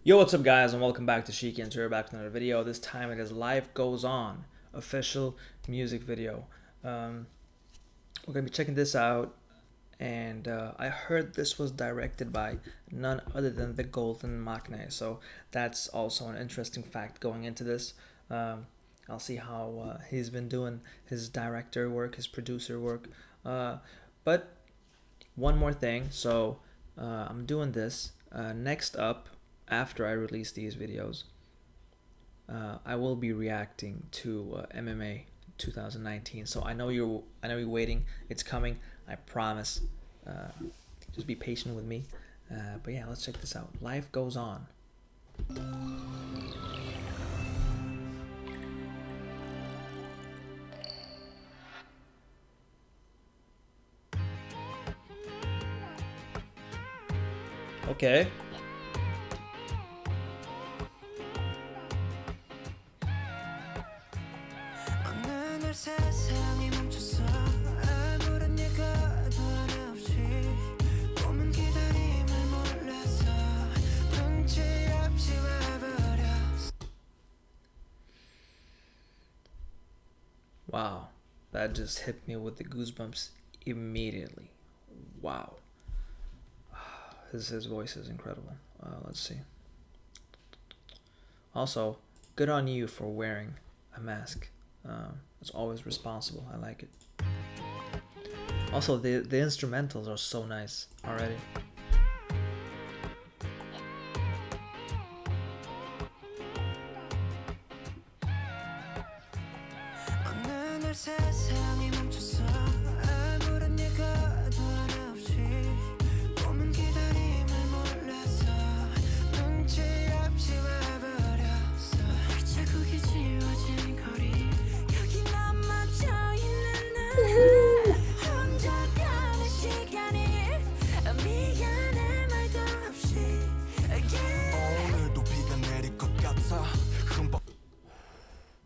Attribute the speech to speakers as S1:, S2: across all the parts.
S1: Yo, what's up guys, and welcome back to Shiki, and we're back to another video. This time it is Life Goes On, official music video. We're going to be checking this out, and I heard this was directed by none other than the Golden Machine, so that's also an interesting fact going into this. I'll see how he's been doing his director work, his producer work. But one more thing, so I'm doing this. Next up, after I release these videos, I will be reacting to MMA 2019. So I know you're waiting. It's coming. I promise. Just be patient with me. But yeah, let's check this out. Life Goes On. Okay. Wow, that just hit me with the goosebumps immediately. Wow, his voice is incredible. Let's see. Also, good on you for wearing a mask. It's always responsible. I like it. Also, the instrumentals are so nice already.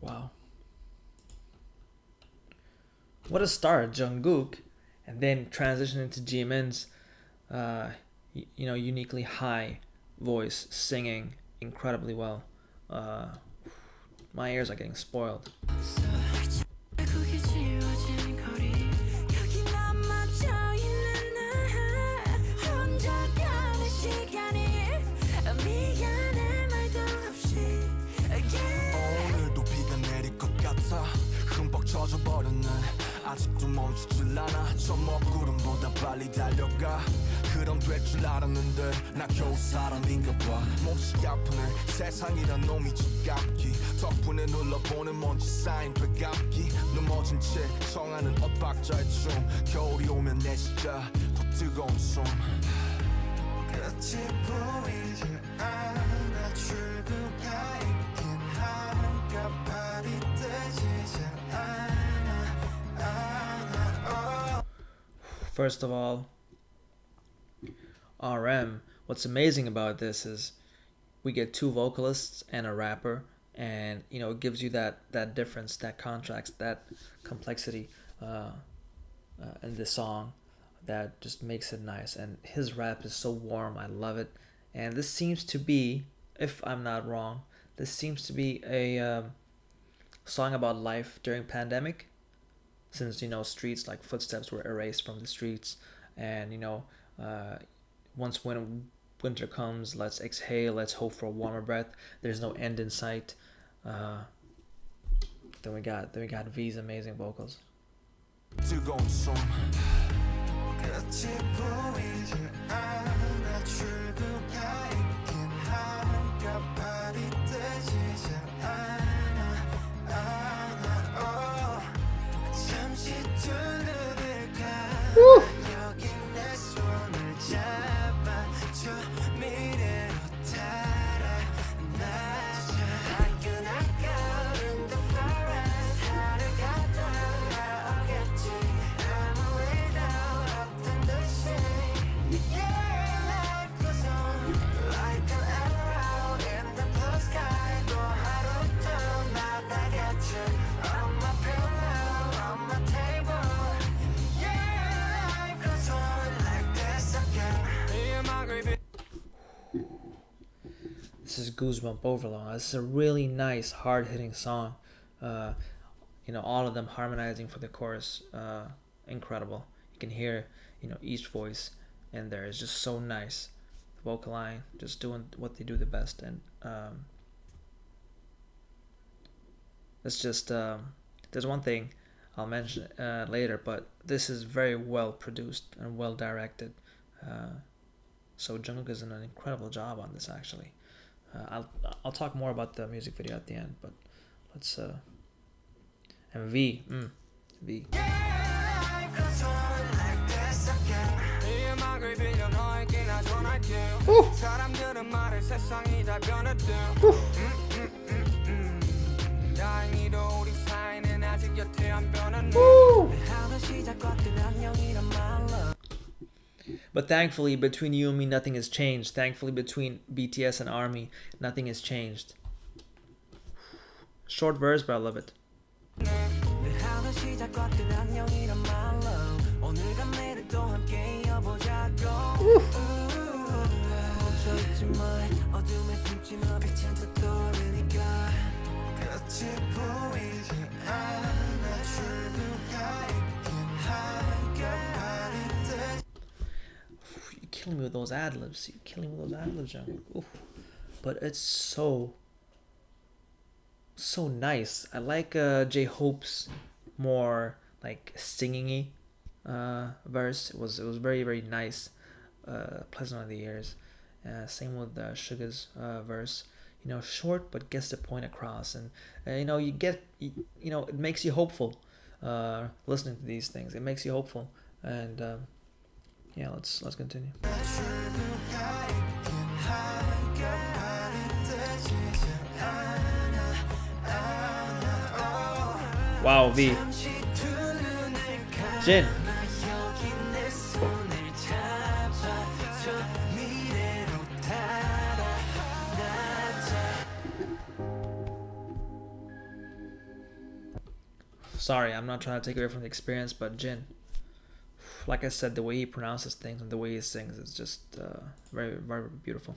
S1: Wow. What a start, Jungkook, and then transition into Jimin's, uniquely high voice, singing incredibly well. My ears are getting spoiled.
S2: 아직도 멈추질 않아 저 먹구름보다 빨리 달려가 그럼 될 줄 알았는데 나 겨우 사람인가 봐 몹시 아프네 세상이란 놈이 지갑기 덕분에 눌러보는 먼지 쌓인 되감기 넘어진 채 청하는 엇박자의 춤 겨울이 오면 내 진짜 더 뜨거운 숨 끝이 보이지 않아 출구가 있긴 한가 발이 뜨지 않아.
S1: First of all, RM, what's amazing about this is we get two vocalists and a rapper, and it gives you that difference, that contrast, that complexity in the song that just makes it nice. And his rap is so warm, I love it. And this seems to be, if I'm not wrong, this seems to be a song about life during pandemic, since streets, like footsteps, were erased from the streets, and once winter comes, let's exhale, let's hope for a warmer breath. There's no end in sight. Then we got V's amazing vocals. Woo. This is Goosebump Overload. This is a really nice, hard-hitting song. You know, all of them harmonizing for the chorus. Incredible. You can hear, you know, each voice in there is just so nice. The vocal line, just doing what they do the best. And it's just, there's one thing I'll mention later, but this is very well produced and well directed. So Jungkook is doing an incredible job on this, actually. I'll talk more about the music video at the end, but let's and V. Ooh. Ooh. But thankfully, between you and me, nothing has changed. Thankfully, between BTS and ARMY, nothing has changed. Short verse, but I love it. Ooh. You're killing me with those ad-libs. You're killing me with those ad-libs, Jungkook. But it's so nice. I like J-Hope's more like singing-y verse. It was very, very nice, pleasant on the ears. Same with Suga's verse. You know, short but gets the point across, and you know, you know, it makes you hopeful. Listening to these things, it makes you hopeful, and yeah, let's continue. Wow, V. Jin. Sorry, I'm not trying to take away from the experience, but Jin, like I said, the way he pronounces things and the way he sings is just very, very beautiful.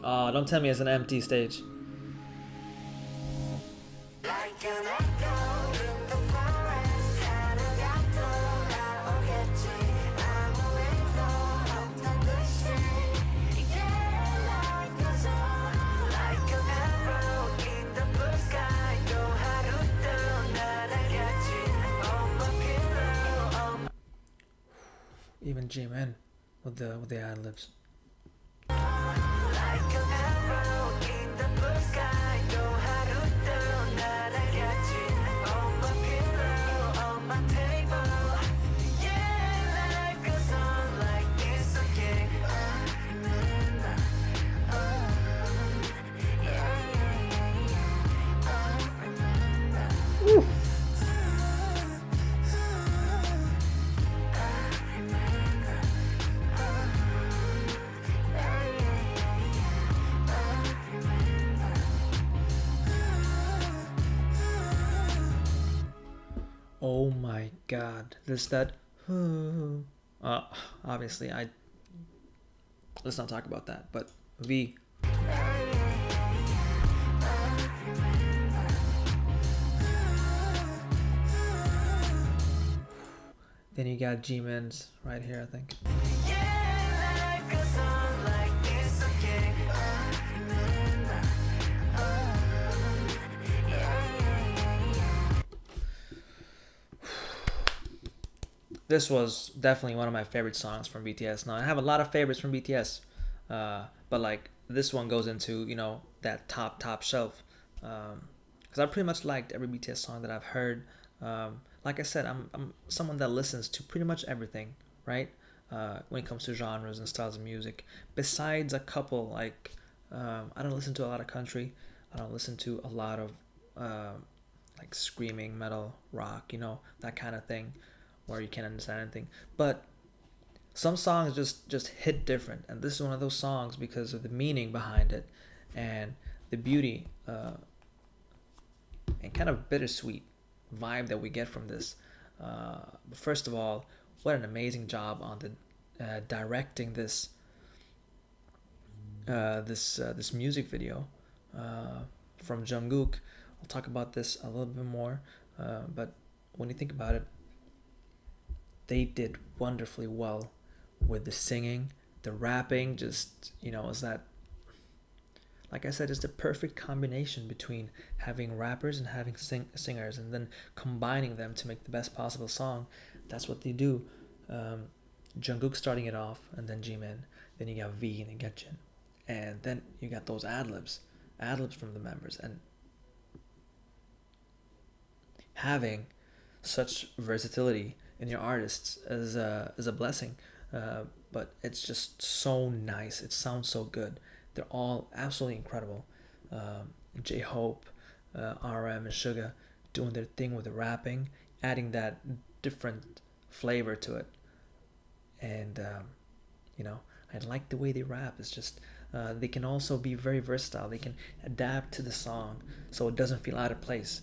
S1: Oh, don't tell me it's an empty stage. Even J-Man with the ad-libs. Oh my god, obviously let's not talk about that, but V. Then you got G-Man's right here, I think. This was definitely one of my favorite songs from BTS. Now, I have a lot of favorites from BTS, but like this one goes into, you know, that top shelf, because I pretty much liked every BTS song that I've heard. Like I said, I'm someone that listens to pretty much everything, right? When it comes to genres and styles of music, besides a couple, like I don't listen to a lot of country. I don't listen to a lot of like screaming metal, rock, you know, that kind of thing, where you can't understand anything. But some songs just hit different, and this is one of those songs because of the meaning behind it and the beauty and kind of bittersweet vibe that we get from this. First of all, what an amazing job on the directing this this music video from Jungkook. I'll talk about this a little bit more, but when you think about it, they did wonderfully well with the singing, the rapping. Just, you know, is that, like I said, it's the perfect combination between having rappers and having singers, and then combining them to make the best possible song. That's what they do. Jungkook starting it off, and then Jimin, then you got V, and you got Jin, and then you got those ad-libs from the members, and having such versatility in your artists is a blessing. But it's just so nice. It sounds so good. They're all absolutely incredible. J-Hope, RM, and Suga doing their thing with the rapping, adding that different flavor to it. And you know, I like the way they rap. It's just they can also be very versatile. They can adapt to the song so it doesn't feel out of place.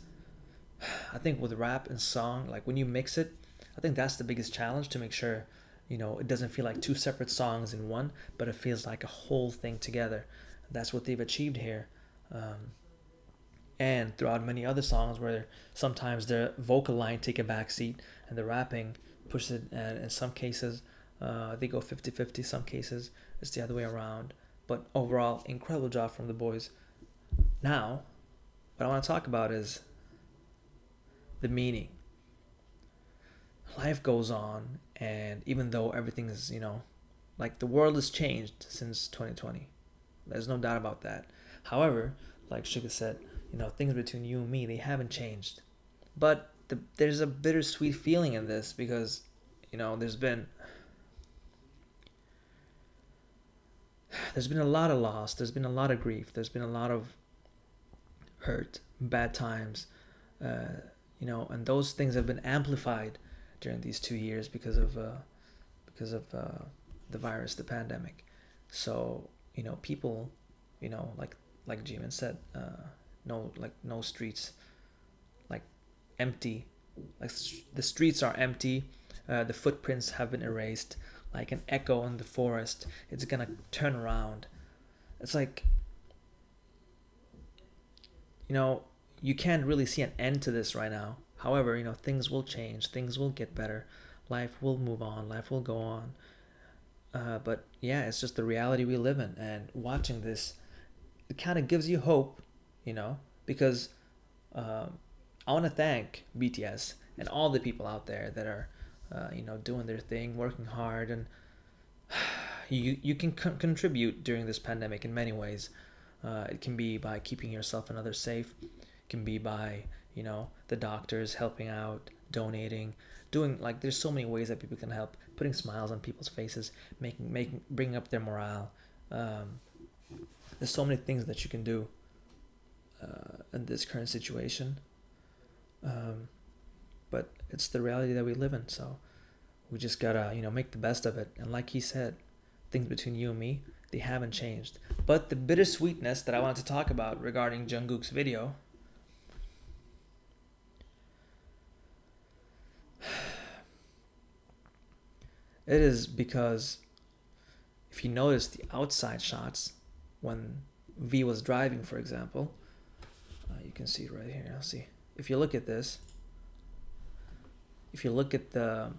S1: I think with rap and song, like when you mix it, I think that's the biggest challenge, to make sure, you know, it doesn't feel like two separate songs in one, but it feels like a whole thing together. That's what they've achieved here. And throughout many other songs where sometimes the vocal line take a backseat and the rapping pushes it, and in some cases they go 50-50, some cases it's the other way around. But overall, incredible job from the boys. Now, what I want to talk about is the meaning. Life goes on, and even though everything is, you know, like the world has changed since 2020, there's no doubt about that. However, like Suga said, you know, things between you and me, they haven't changed. But there's a bittersweet feeling in this because, you know, there's been a lot of loss, there's been a lot of grief, there's been a lot of hurt, bad times, you know, and those things have been amplified during these 2 years because of the virus, the pandemic. So, you know, people, you know, like Jimin said, no streets, like empty, like the streets are empty, the footprints have been erased, like an echo in the forest. It's gonna turn around. It's like, you know, you can't really see an end to this right now. However, you know, things will change, things will get better, life will move on, life will go on. But yeah, it's just the reality we live in, and watching this, it kind of gives you hope, you know, because I want to thank BTS and all the people out there that are, you know, doing their thing, working hard, and you can contribute during this pandemic in many ways. It can be by keeping yourself and others safe. It can be by, you know, the doctors helping out, donating, doing, like, there's so many ways that people can help, putting smiles on people's faces, bringing up their morale. There's so many things that you can do in this current situation. But it's the reality that we live in, so we just gotta, you know, make the best of it. And like he said, things between you and me, they haven't changed. But the bittersweetness that I wanted to talk about regarding Jungkook's video, it is because if you notice the outside shots when V was driving, for example, you can see right here. I'll see. If you look at this, if you look at the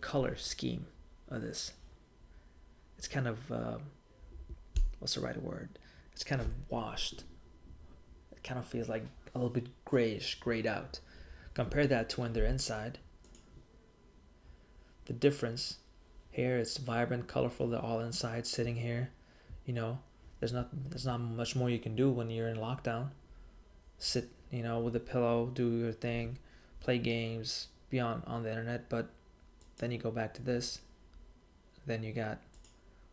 S1: color scheme of this, it's kind of what's the right word? It's kind of washed. It kind of feels like a little bit grayish, grayed out. Compare that to when they're inside. The difference here, it's vibrant, colorful. They're all inside, sitting here. You know, there's not much more you can do when you're in lockdown. Sit, you know, with a pillow, do your thing, play games, be on the internet. But then you go back to this. Then you got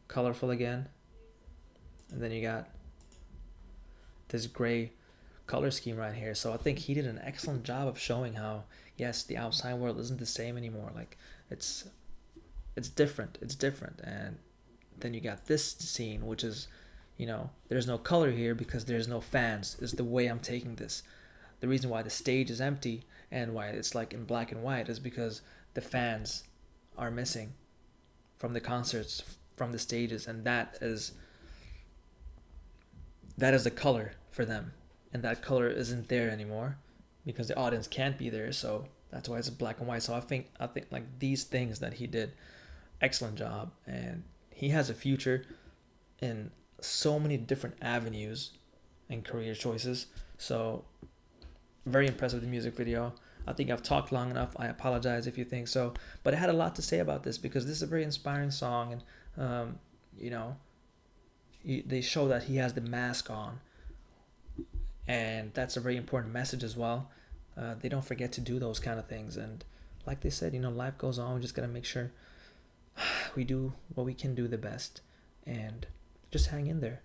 S1: colorful again, and then you got this gray color scheme right here. So I think he did an excellent job of showing how, yes, the outside world isn't the same anymore. Like, it's it's different. It's different. And then you got this scene, which is, there's no color here because there's no fans, is the way I'm taking this. The reason why the stage is empty and why it's like in black and white is because the fans are missing from the concerts, from the stages, and that is the color for them. And that color isn't there anymore because the audience can't be there, so that's why it's black and white. So I think like these things that he did, excellent job, and he has a future in so many different avenues and career choices. So very impressed with the music video. I think I've talked long enough. I apologize if you think so, but I had a lot to say about this because this is a very inspiring song, and they show that he has the mask on, and that's a very important message as well. They don't forget to do those kind of things, and like they said, life goes on. We just gotta make sure we do what we can do the best, and just hang in there.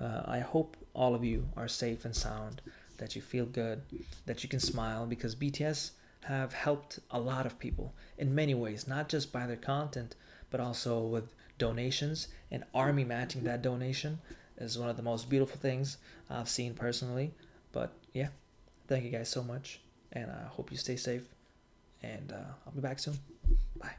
S1: I hope all of you are safe and sound, that you feel good, that you can smile, because BTS have helped a lot of people in many ways, not just by their content, but also with donations, and ARMY matching that donation is one of the most beautiful things I've seen personally. But yeah, thank you guys so much, and I hope you stay safe, and I'll be back soon. Bye.